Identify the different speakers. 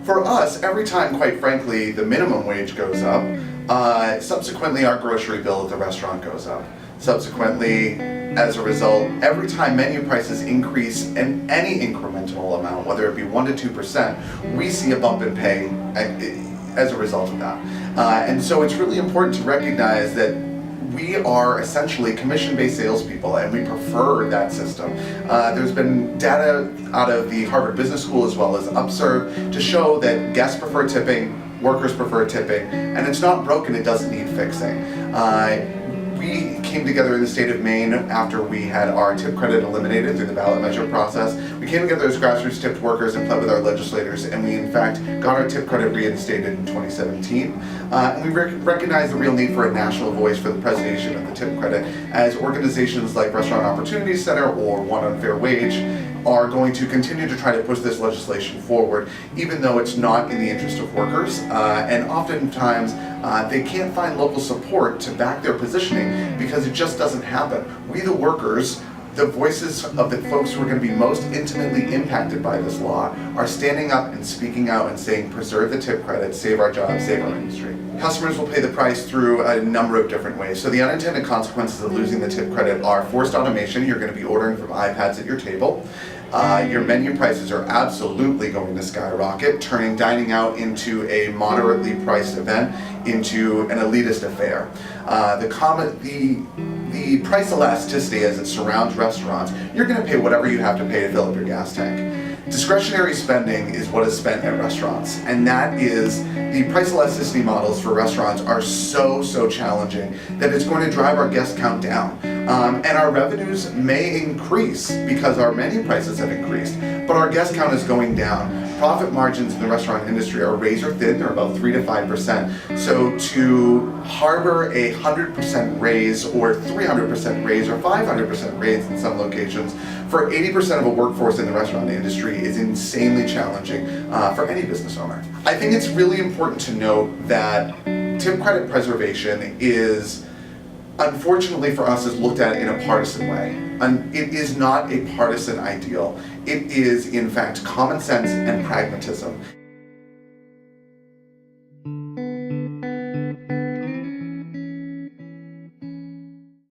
Speaker 1: For us, every time, quite frankly, the minimum wage goes up, subsequently our grocery bill at the restaurant goes up. Subsequently, as a result, every time menu prices increase in any incremental amount, whether it be 1 to 2%, we see a bump in pay as a result of that. And so it's really important to recognize that we are essentially commission-based salespeople, and we prefer that system. There's been data out of the Harvard Business School as well as Upserve to show that guests prefer tipping, workers prefer tipping, and it's not broken, it doesn't need fixing. We came together in the state of Maine after we had our tip credit eliminated through the ballot measure process. We came together as grassroots tipped workers and pled with our legislators, and we in fact got our tip credit reinstated in 2017. And we recognized the real need for a national voice for the preservation of the tip credit, as organizations like Restaurant Opportunity Center or One on Fair Wage are going to continue to try to push this legislation forward, even though it's not in the interest of workers. And oftentimes, they can't find local support to back their positioning because it just doesn't happen. We, the workers, the voices of the folks who are going to be most intimately impacted by this law, are standing up and speaking out and saying, preserve the tip credit, save our jobs, save our industry. Customers will pay the price through a number of different ways. So the unintended consequences of losing the tip credit are forced automation. You're going to be ordering from iPads at your table. Your menu prices are absolutely going to skyrocket, turning dining out into a moderately priced event into an elitist affair. The price elasticity as it surrounds restaurants, you're going to pay whatever you have to pay to fill up your gas tank. Discretionary spending is what is spent at restaurants, and that is, the price elasticity models for restaurants are so challenging that it's going to drive our guest count down. And our revenues may increase because our menu prices have increased, but our guest count is going down. Profit margins in the restaurant industry are razor thin, they're about 3 to 5%. So to harbor a 100% raise or 300% raise or 500% raise in some locations for 80% of a workforce in the restaurant industry is insanely challenging for any business owner. I think it's really important to note that tip credit preservation is, unfortunately for us, is looked at in a partisan way. And it is not a partisan ideal. It is, in fact, common sense and pragmatism.